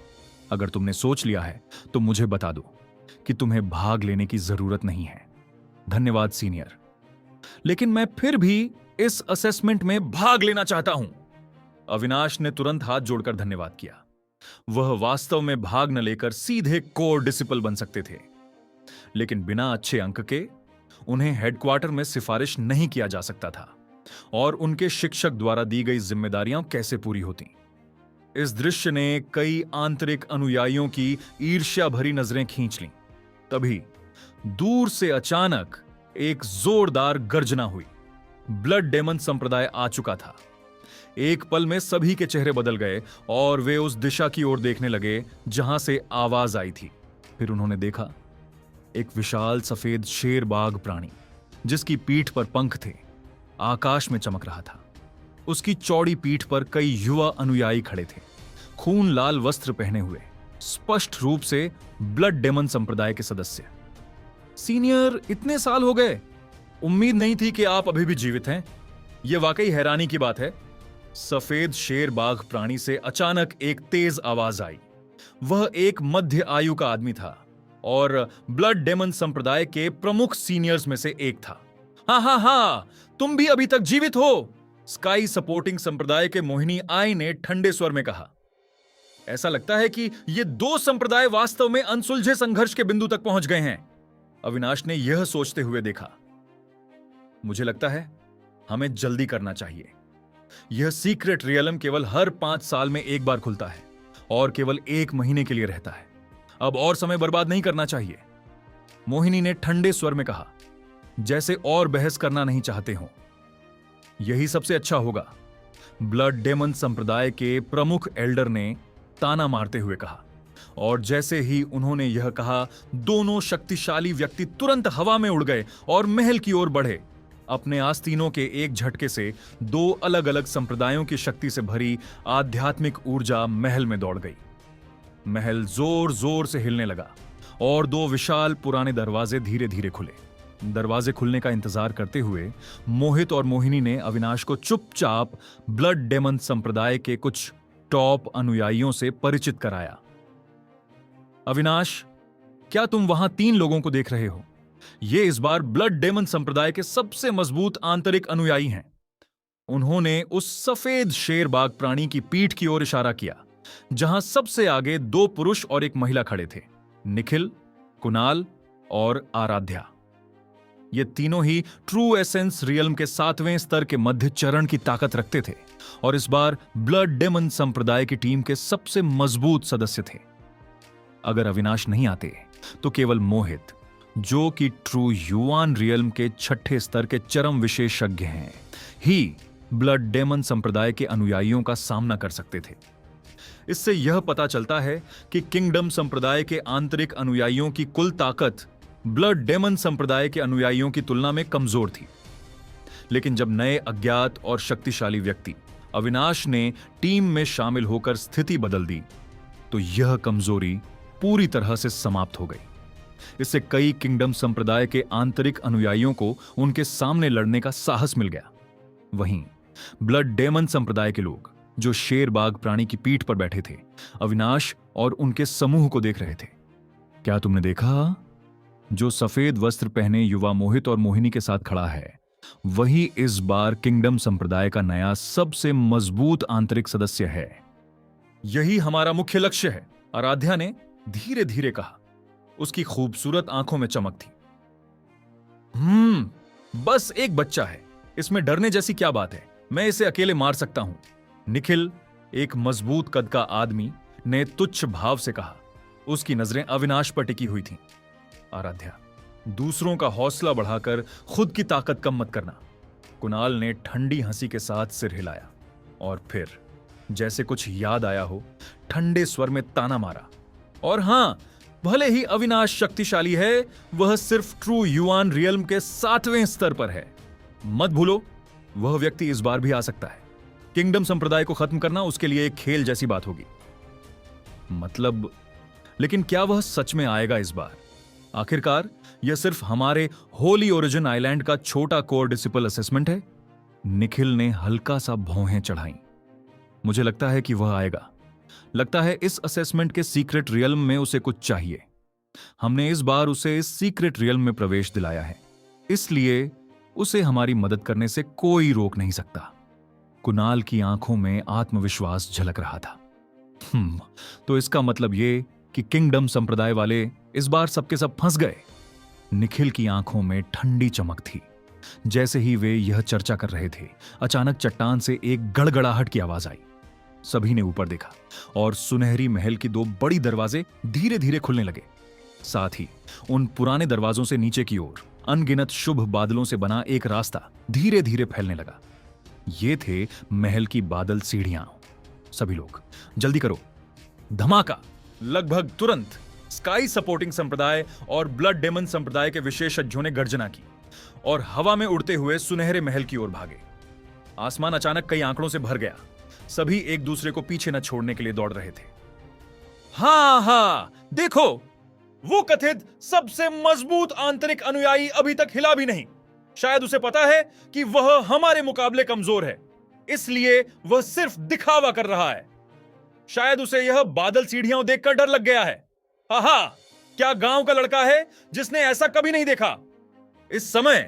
S1: अगर तुमने सोच लिया है तो मुझे बता दो कि तुम्हें भाग लेने की जरूरत नहीं है। धन्यवाद सीनियर, लेकिन मैं फिर भी इस असेसमेंट में भाग लेना चाहता हूं। अविनाश ने तुरंत हाथ जोड़कर धन्यवाद किया। वह वास्तव में भाग न लेकर सीधे कोर डिसिपल बन सकते थे, लेकिन बिना अच्छे अंक के उन्हें हेडक्वार्टर में सिफारिश नहीं किया जा सकता था और उनके शिक्षक द्वारा दी गई जिम्मेदारियां कैसे पूरी होती। इस दृश्य ने कई आंतरिक अनुयायियों की ईर्ष्या भरी नजरें खींच लीं। तभी दूर से अचानक एक जोरदार गर्जना हुई। ब्लड डेमन संप्रदाय आ चुका था। एक पल में सभी के चेहरे बदल गए और वे उस दिशा की ओर देखने लगे जहां से आवाज आई थी। फिर उन्होंने देखा एक विशाल सफेद शेर बाघ प्राणी जिसकी पीठ पर पंख थे, आकाश में चमक रहा था। उसकी चौड़ी पीठ पर कई युवा अनुयायी खड़े थे, खून लाल वस्त्र पहने हुए, स्पष्ट रूप से ब्लड डेमन संप्रदाय के सदस्य। सीनियर, इतने साल हो गए, उम्मीद नहीं थी कि आप अभी भी जीवित हैं। यह वाकई हैरानी की बात है। सफेद शेर बाघ प्राणी से अचानक एक तेज आवाज आई। वह एक मध्य आयु का आदमी था और ब्लड डेमन संप्रदाय के प्रमुख सीनियर्स में से एक था। हाँ, तुम भी अभी तक जीवित हो, स्काई सपोर्टिंग संप्रदाय के मोहिनी आई ने ठंडे स्वर में कहा। ऐसा लगता है कि ये दो संप्रदाय वास्तव में अनसुलझे संघर्ष के बिंदु तक पहुंच गए हैं। अविनाश ने यह सोचते हुए देखा। मुझे लगता है हमें जल्दी करना चाहिए। यह सीक्रेट रियलम केवल हर 5 साल में एक बार खुलता है और केवल 1 महीने के लिए रहता है। अब और समय बर्बाद नहीं करना चाहिए, मोहिनी ने ठंडे स्वर में कहा, जैसे और बहस करना नहीं चाहते हो। यही सबसे अच्छा होगा, ब्लड डेमन संप्रदाय के प्रमुख एल्डर ने ताना मारते हुए कहा। और जैसे ही उन्होंने यह कहा, दोनों शक्तिशाली व्यक्ति तुरंत हवा में उड़ गए और महल की ओर बढ़े। अपने आस्तीनों के एक झटके से 2 अलग अलग संप्रदायों की शक्ति से भरी आध्यात्मिक ऊर्जा महल में दौड़ गई। महल जोर जोर से हिलने लगा और 2 विशाल पुराने दरवाजे धीरे धीरे खुले। दरवाजे खुलने का इंतजार करते हुए मोहित और मोहिनी ने अविनाश को चुपचाप ब्लड डेमन संप्रदाय के कुछ टॉप अनुयायियों से परिचित कराया। अविनाश, क्या तुम वहां 3 लोगों को देख रहे हो? ये इस बार ब्लड डेमन संप्रदाय के सबसे मजबूत आंतरिक अनुयायी हैं। उन्होंने उस सफेद शेर बाघ प्राणी की पीठ की ओर इशारा किया, जहां सबसे आगे 2 पुरुष और एक महिला खड़े थे, निखिल, कुणाल और आराध्या। ये तीनों ही ट्रू एसेंस रियल्म के 7वें स्तर के मध्य चरण की ताकत रखते थे और इस बार ब्लड डेमन संप्रदाय की टीम के सबसे मजबूत सदस्य थे। अगर अविनाश नहीं आते तो केवल मोहित, जो कि ट्रू युआन रियल्म के 6ठे स्तर के चरम विशेषज्ञ हैं, ही ब्लड डेमन संप्रदाय के अनुयायियों का सामना कर सकते थे। इससे यह पता चलता है कि किंगडम संप्रदाय के आंतरिक अनुयायियों की कुल ताकत ब्लड डेमन संप्रदाय के अनुयायियों की तुलना में कमजोर थी। लेकिन जब नए अज्ञात और शक्तिशाली व्यक्ति अविनाश ने टीम में शामिल होकर स्थिति बदल दी, तो यह कमजोरी पूरी तरह से समाप्त हो गई। इससे कई किंगडम संप्रदाय के आंतरिक अनुयायियों को उनके सामने लड़ने का साहस मिल गया। वहीं ब्लड डेमन संप्रदाय के लोग, जो शेर बाघ प्राणी की पीठ पर बैठे थे, अविनाश और उनके समूह को देख रहे थे। क्या तुमने देखा? जो सफेद वस्त्र पहने युवा मोहित और मोहिनी के साथ खड़ा है, वही इस बार किंगडम संप्रदाय का नया सबसे मजबूत आंतरिक सदस्य है। यही हमारा मुख्य लक्ष्य है, आराध्या ने धीरे धीरे कहा। उसकी खूबसूरत आंखों में चमक थी। बस एक बच्चा है, इसमें डरने जैसी क्या बात है? मैं इसे अकेले मार सकता हूं। निखिल, एक मजबूत कद का आदमी, ने तुच्छ भाव से कहा। उसकी नजरें अविनाश पर टिकी हुई थीं। आराध्या, दूसरों का हौसला बढ़ाकर खुद की ताकत कम मत करना। कुणाल ने ठंडी हंसी के साथ सिर हिलाया और फिर, जैसे कुछ याद आया हो, ठंडे स्वर में ताना मारा। और हां, भले ही अविनाश शक्तिशाली है, वह सिर्फ ट्रू युआन रियल्म के 7वें स्तर पर है। मत भूलो, वह व्यक्ति इस बार भी आ सकता है। किंगडम संप्रदाय को खत्म करना उसके लिए एक खेल जैसी बात होगी। मतलब, लेकिन क्या वह सच में आएगा इस बार? आखिरकार यह सिर्फ हमारे होली ओरिजिन आइलैंड का छोटा कोर डिसिपल असेसमेंट है। निखिल ने हल्का सा भौहें चढ़ाई। मुझे लगता है कि वह आएगा। लगता है इस असेसमेंट के सीक्रेट रियल्म में उसे कुछ चाहिए। हमने इस बार उसे इस सीक्रेट रियल्म में प्रवेश दिलाया है, इसलिए उसे हमारी मदद करने से कोई रोक नहीं सकता। कुणाल की आंखों में आत्मविश्वास झलक रहा था। तो इसका मतलब ये कि किंगडम संप्रदाय वाले इस बार सबके सब फंस गए। निखिल की आंखों में ठंडी चमक थी। जैसे ही वे यह चर्चा कर रहे थे, अचानक चट्टान से एक गड़गड़ाहट की आवाज आई। सभी ने ऊपर देखा और सुनहरी महल की दो बड़ी दरवाजे धीरे धीरे खुलने लगे। साथ ही उन पुराने दरवाजों से नीचे की ओर अनगिनत शुभ बादलों से बना एक रास्ता धीरे धीरे फैलने लगा। ये थे महल की बादल सीढ़ियां। सभी लोग जल्दी करो। धमाका! लगभग तुरंत स्काई सपोर्टिंग संप्रदाय और ब्लड डेमन संप्रदाय के विशेषज्ञों ने गर्जना की और हवा में उड़ते हुए सुनहरे महल की ओर भागे। आसमान अचानक कई आंकड़ों से भर गया। सभी एक दूसरे को पीछे न छोड़ने के लिए दौड़ रहे थे। हाँ, देखो, वो कथित सबसे मजबूत आंतरिक अनुयायी अभी तक हिला भी नहीं। शायद उसे पता है कि वह हमारे मुकाबले कमजोर है, इसलिए वह सिर्फ दिखावा कर रहा है। शायद उसे यह बादल सीढ़ियां देखकर डर लग गया है। हाहा, क्या गांव का लड़का है जिसने ऐसा कभी नहीं देखा। इस समय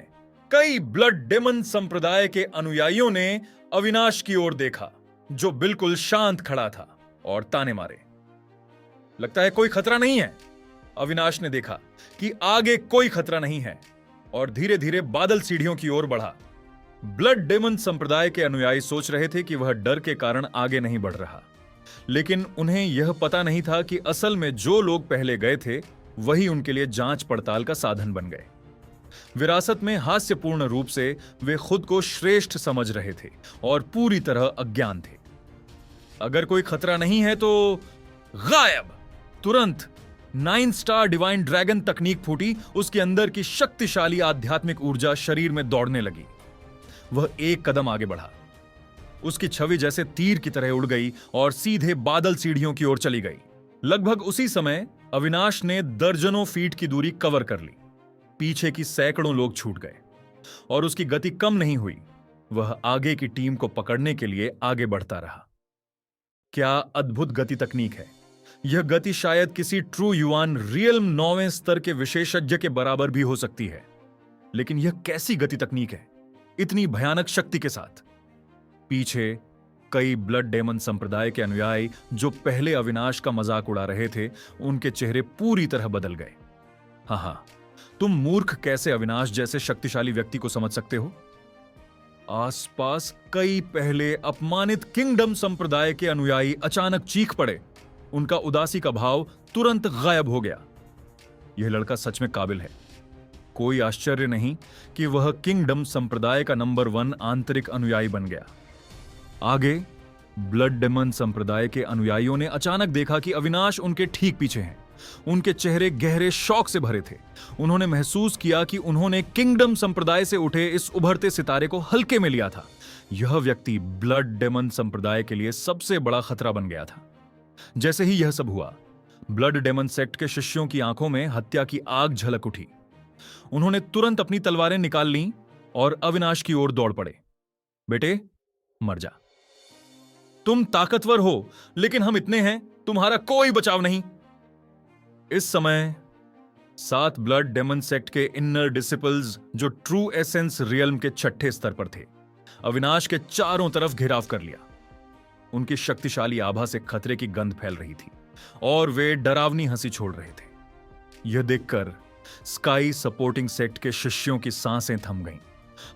S1: कई ब्लड डेमन संप्रदाय के अनुयायियों ने अविनाश की ओर देखा, जो बिल्कुल शांत खड़ा था और ताने मारे। लगता है कोई खतरा नहीं है। अविनाश ने देखा कि आगे कोई खतरा नहीं है और धीरे धीरे बादल सीढ़ियों की ओर बढ़ा। ब्लड डेमन संप्रदाय के अनुयायी सोच रहे थे कि वह डर के कारण आगे नहीं बढ़ रहा, लेकिन उन्हें यह पता नहीं था कि असल में जो लोग पहले गए थे वही उनके लिए जांच पड़ताल का साधन बन गए। विरासत में हास्यपूर्ण रूप से वे खुद को श्रेष्ठ समझ रहे थे और पूरी तरह अज्ञान थे। अगर कोई खतरा नहीं है तो गायब! तुरंत 9 स्टार डिवाइन ड्रैगन तकनीक फूटी। उसके अंदर की शक्तिशाली आध्यात्मिक ऊर्जा शरीर में दौड़ने लगी। वह एक कदम आगे बढ़ा। उसकी छवि जैसे तीर की तरह उड़ गई और सीधे बादल सीढ़ियों की ओर चली गई। लगभग उसी समय अविनाश ने दर्जनों फीट की दूरी कवर कर ली। पीछे की सैकड़ों लोग छूट गए और उसकी गति कम नहीं हुई। वह आगे की टीम को पकड़ने के लिए आगे बढ़ता रहा। क्या अद्भुत गति तकनीक है। यह गति शायद किसी ट्रू युआन रियल्म 9वें स्तर के विशेषज्ञ के बराबर भी हो सकती है, लेकिन यह कैसी गति तकनीक है इतनी भयानक शक्ति के साथ। पीछे कई ब्लड डेमन संप्रदाय के अनुयायी जो पहले अविनाश का मजाक उड़ा रहे थे, उनके चेहरे पूरी तरह बदल गए। हाँ, तुम मूर्ख कैसे अविनाश जैसे शक्तिशाली व्यक्ति को समझ सकते हो। आसपास कई पहले अपमानित किंगडम संप्रदाय के अनुयायी अचानक चीख पड़े। उनका उदासी का भाव तुरंत गायब हो गया। यह लड़का सच में काबिल है। कोई आश्चर्य नहीं कि वह किंगडम संप्रदाय का नंबर 1 आंतरिक अनुयायी बन गया। आगे ब्लड डेमन संप्रदाय के अनुयायियों ने अचानक देखा कि अविनाश उनके ठीक पीछे हैं। उनके चेहरे गहरे शौक से भरे थे। उन्होंने महसूस किया कि उन्होंने किंगडम संप्रदाय से उठे इस उभरते सितारे को हल्के में लिया था। यह व्यक्ति ब्लड डेमन संप्रदाय के लिए सबसे बड़ा खतरा बन गया था। जैसे ही यह सब हुआ, ब्लड डेमन सेक्ट के शिष्यों की आंखों में हत्या की आग झलक उठी। उन्होंने तुरंत अपनी तलवारें निकाल लीं और अविनाश की ओर दौड़ पड़े। बेटे, मर जा। तुम ताकतवर हो, लेकिन हम इतने हैं, तुम्हारा कोई बचाव नहीं। इस समय 7 ब्लड डेमन सेक्ट के इनर डिसिपल्स, जो ट्रू एसेंस रियल्म के 6ठे स्तर पर थे, अविनाश के चारों तरफ घेराव कर लिया। उनकी शक्तिशाली आभा से खतरे की गंध फैल रही थी और वे डरावनी हंसी छोड़ रहे थे। यह देखकर स्काई सपोर्टिंग सेक्ट के शिष्यों की सांसें थम गईं।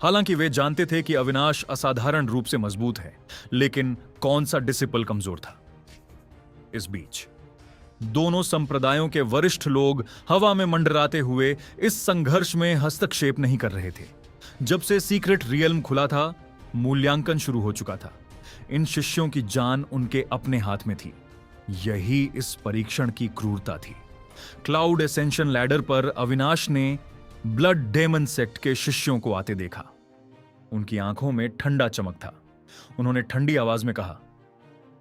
S1: हालांकि वे जानते थे कि अविनाश असाधारण रूप से मजबूत है, लेकिन कौन सा डिसिपल कमजोर था। इस बीच दोनों संप्रदायों के वरिष्ठ लोग हवा में मंडराते हुए इस संघर्ष में हस्तक्षेप नहीं कर रहे थे। जब से सीक्रेट रियल्म खुला था, मूल्यांकन शुरू हो चुका था। इन शिष्यों की जान उनके अपने हाथ में थी। यही इस परीक्षण की क्रूरता थी। क्लाउड एसेंशन लैडर पर अविनाश ने ब्लड डेमन सेक्ट के शिष्यों को आते देखा। उनकी आंखों में ठंडा चमक था। उन्होंने ठंडी आवाज में कहा,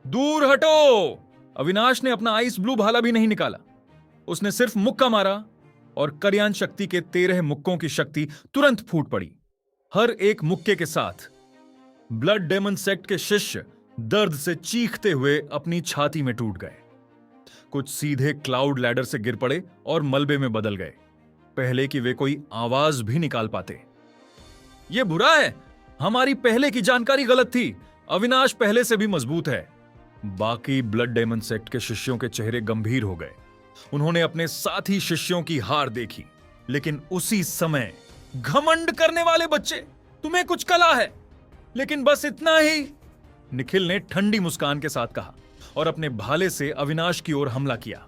S1: दूर हटो। अविनाश ने अपना आइस ब्लू भाला भी नहीं निकाला। उसने सिर्फ मुक्का मारा और कल्याण शक्ति के 13 मुक्कों की शक्ति तुरंत फूट पड़ी। हर एक मुक्के के साथ ब्लड डेमन सेक्ट के शिष्य दर्द से चीखते हुए अपनी छाती में टूट गए। कुछ सीधे क्लाउड लैडर से गिर पड़े और मलबे में बदल गए, पहले कि वे कोई आवाज भी निकाल पाते। यह बुरा है, हमारी पहले की जानकारी गलत थी। अविनाश पहले से भी मजबूत है। बाकी ब्लड डेमन सेक्ट के शिष्यों के चेहरे गंभीर हो गए। उन्होंने अपने साथी शिष्यों की हार देखी, लेकिन उसी समय घमंड करने वाले बच्चे, तुम्हें कुछ कला है, लेकिन बस इतना ही, निखिल ने ठंडी मुस्कान के साथ कहा और अपने भाले से अविनाश की ओर हमला किया।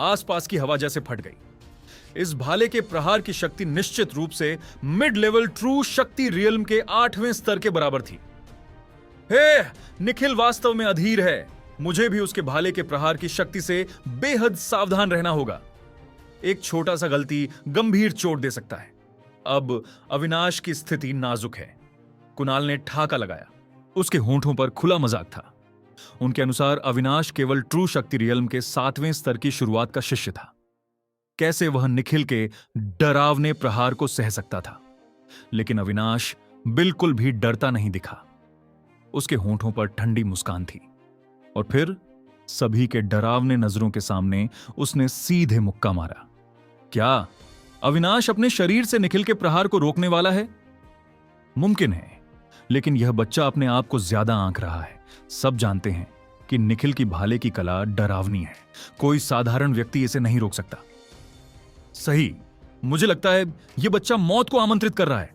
S1: आसपास की हवा जैसे फट गई। इस भाले के प्रहार की शक्ति निश्चित रूप से मिड लेवल ट्रू शक्ति रियल्म के 8वें स्तर के बराबर थी। हे, निखिल वास्तव में अधीर है। मुझे भी उसके भाले के प्रहार की शक्ति से बेहद सावधान रहना होगा। एक छोटा सा गलती गंभीर चोट दे सकता है। अब अविनाश की स्थिति नाजुक है। कुणाल ने ठाका लगाया। उसके होंठों पर खुला मजाक था। उनके अनुसार अविनाश केवल ट्रू शक्ति रियल्म के 7वें स्तर की शुरुआत का शिष्य था। कैसे वह निखिल के डरावने प्रहार को सह सकता था? लेकिन अविनाश बिल्कुल भी डरता नहीं दिखा। उसके होंठों पर ठंडी मुस्कान थी। और फिर सभी के डरावने नजरों के सामने उसने सीधे मुक्का मारा। क्या अविनाश अपने शरीर से निखिल के प्रहार को रोकने वाला है? मुमकिन है, लेकिन यह बच्चा अपने आप को ज्यादा आंक रहा है। सब जानते हैं कि निखिल की भाले की कला डरावनी है। कोई साधारण व्यक्ति इसे नहीं रोक सकता। सही, मुझे लगता है यह बच्चा मौत को आमंत्रित कर रहा है।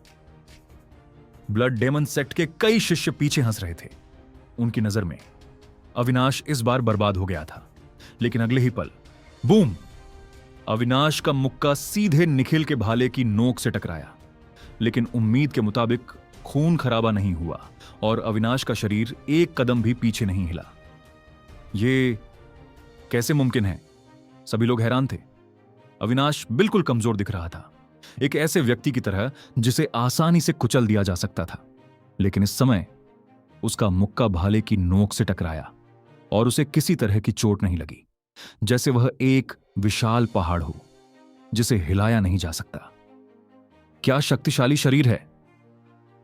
S1: ब्लड डेमन सेक्ट के कई शिष्य पीछे हंस रहे थे। उनकी नजर में अविनाश इस बार बर्बाद हो गया था। लेकिन अगले ही पल बूम, अविनाश का मुक्का सीधे निखिल के भाले की नोक से टकराया। लेकिन उम्मीद के मुताबिक खून खराबा नहीं हुआ और अविनाश का शरीर एक कदम भी पीछे नहीं हिला। यह कैसे मुमकिन है? सभी लोग हैरान थे। अविनाश बिल्कुल कमजोर दिख रहा था, एक ऐसे व्यक्ति की तरह जिसे आसानी से कुचल दिया जा सकता था। लेकिन इस समय उसका मुक्का भाले की नोक से टकराया और उसे किसी तरह की चोट नहीं लगी, जैसे वह एक विशाल पहाड़ हो जिसे हिलाया नहीं जा सकता। क्या शक्तिशाली शरीर है!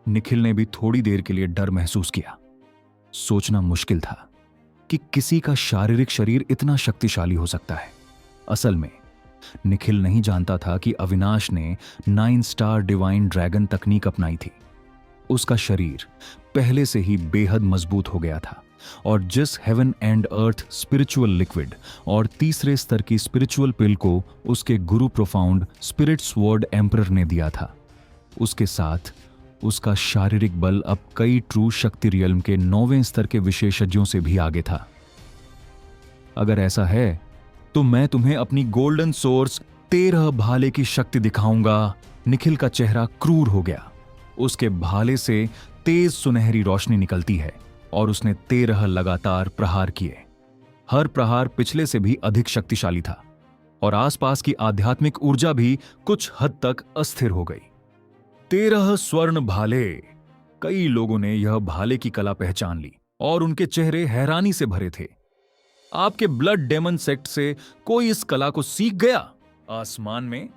S1: निखिल ने भी थोड़ी देर के लिए डर महसूस किया। सोचना मुश्किल था कि किसी का शारीरिक शरीर इतना शक्तिशाली हो सकता है। असल में निखिल नहीं जानता था कि अविनाश ने 9 स्टार डिवाइन ड्रैगन तकनीक अपनाई थी। उसका शरीर पहले से ही बेहद मजबूत हो गया था और जिस heaven and earth spiritual liquid और तीसरे स्तर की स्पिरिचुअल पिल को उसके गुरु प्रोफाउंड स्पिरिट स्वॉर्ड एम्परर ने दिया था, उसके साथ उसका शारीरिक बल अब कई ट्रू शक्ति रियल्म के 9वें स्तर के विशेषज्ञों से भी आगे था। अगर ऐसा है तो मैं तुम्हें अपनी गोल्डन सोर्स 13 भाले की शक्ति दिखाऊंगा। निखिल का चेहरा क्रूर हो गया। उसके भाले से तेज सुनहरी रोशनी निकलती है और उसने 13 लगातार प्रहार किए। हर प्रहार पिछले से भी अधिक शक्तिशाली था और आसपास की आध्यात्मिक ऊर्जा भी कुछ हद तक अस्थिर हो गई। 13 स्वर्ण भाले। कई लोगों ने यह भाले की कला पहचान ली और उनके चेहरे हैरानी से भरे थे। आपके ब्लड डेमन सेक्ट से कोई इस कला को सीख गया? आसमान में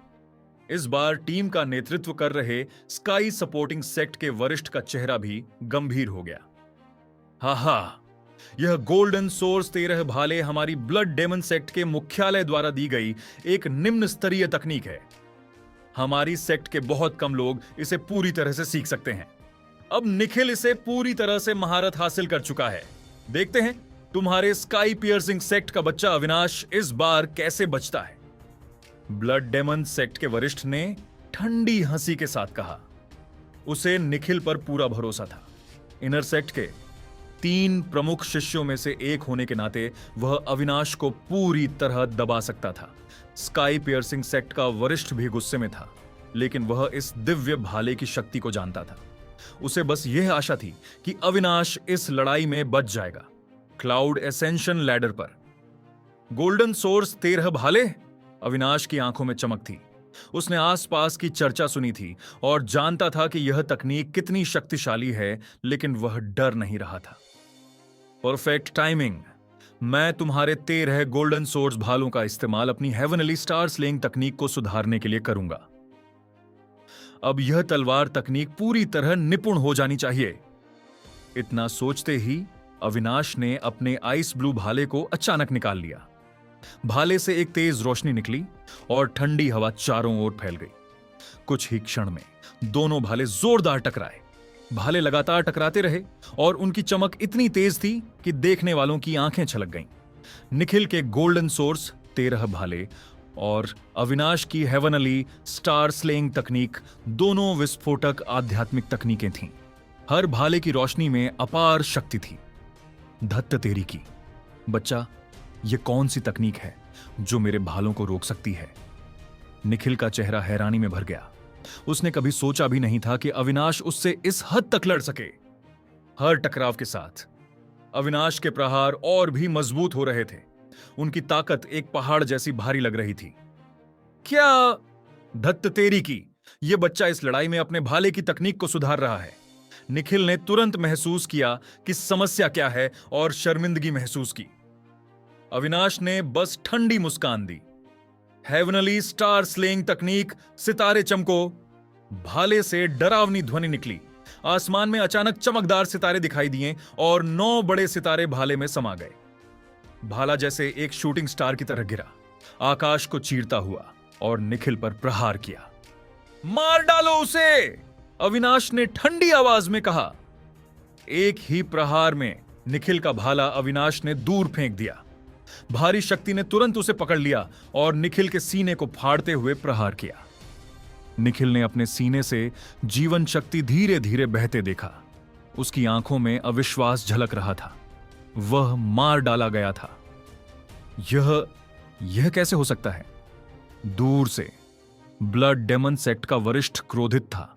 S1: इस बार टीम का नेतृत्व कर रहे स्काई सपोर्टिंग सेक्ट के वरिष्ठ का चेहरा भी गंभीर हो गया। हा, यह गोल्डन सोर्स 13 भाले हमारी ब्लड डेमन सेक्ट के मुख्यालय द्वारा दी गई एक निम्न स्तरीय तकनीक है। हमारी सेक्ट के बहुत कम लोग इसे पूरी तरह से सीख सकते हैं। अब निखिल इसे पूरी तरह से महारत हासिल कर चुका है। देखते हैं तुम्हारे स्काई पियर्सिंग सेक्ट का बच्चा अविनाश इस बार कैसे बचता है। ब्लड डेमन सेक्ट के वरिष्ठ ने ठंडी हंसी के साथ कहा। उसे निखिल पर पूरा भरोसा था। इनर सेक्ट के 3 प्रमुख शिष्यों में से एक होने के नाते वह अविनाश को पूरी तरह दबा सकता था। स्काई पियर्सिंग सेक्ट का वरिष्ठ भी गुस्से में था, लेकिन वह इस दिव्य भाले की शक्ति को जानता था। उसे बस यह आशा थी कि अविनाश इस लड़ाई में बच जाएगा। क्लाउड एसेंशन लैडर पर गोल्डन सोर्स 13 भाले। अविनाश की आंखों में चमक थी। उसने आसपास की चर्चा सुनी थी और जानता था कि यह तकनीक कितनी शक्तिशाली है, लेकिन वह डर नहीं रहा था। Perfect timing. मैं तुम्हारे 13 गोल्डन सोर्स भालों का इस्तेमाल अपनी हेवनली स्टार स्लेइंग तकनीक को सुधारने के लिए करूंगा। अब यह तलवार तकनीक पूरी तरह निपुण हो जानी चाहिए। इतना सोचते ही अविनाश ने अपने आइस ब्लू भाले को अचानक निकाल लिया। भाले से एक तेज रोशनी निकली और ठंडी हवा चारों ओर फैल गई। कुछ ही क्षण में दोनों भाले जोरदार टकराए। भाले लगातार टकराते रहे और उनकी चमक इतनी तेज थी कि देखने वालों की आंखें छलक गईं। निखिल के गोल्डन सोर्स 13 भाले और अविनाश की हेवनली स्टार स्लेइंग तकनीक दोनों विस्फोटक आध्यात्मिक तकनीकें थीं। हर भाले की रोशनी में अपार शक्ति थी। धत्त तेरी की, बच्चा, यह कौन सी तकनीक है जो मेरे भालों को रोक सकती है? निखिल का चेहरा हैरानी में भर गया। उसने कभी सोचा भी नहीं था कि अविनाश उससे इस हद तक लड़ सके। हर टकराव के साथ अविनाश के प्रहार और भी मजबूत हो रहे थे। उनकी ताकत एक पहाड़ जैसी भारी लग रही थी। क्या धत्त तेरी की, यह बच्चा इस लड़ाई में अपने भाले की तकनीक को सुधार रहा है। निखिल ने तुरंत महसूस किया कि समस्या क्या है और शर्मिंदगी महसूस की। अविनाश ने बस ठंडी मुस्कान दी। हेवनली स्टार स्लेइंग तकनीक, सितारे चमको। भाले से डरावनी ध्वनि निकली। आसमान में अचानक चमकदार सितारे दिखाई दिए और 9 बड़े सितारे भाले में समा गए। भाला जैसे एक शूटिंग स्टार की तरह गिरा, आकाश को चीरता हुआ और निखिल पर प्रहार किया। मार डालो उसे, अविनाश ने ठंडी आवाज में कहा। एक ही प्रहार में निखिल का भाला अविनाश ने दूर फेंक दिया। भारी शक्ति ने तुरंत उसे पकड़ लिया और निखिल के सीने को फाड़ते हुए प्रहार किया। निखिल ने अपने सीने से जीवन शक्ति धीरे धीरे बहते देखा। उसकी आंखों में अविश्वास झलक रहा था। वह मार डाला गया था। यह कैसे हो सकता है? दूर से ब्लड डेमन सेक्ट का वरिष्ठ क्रोधित था।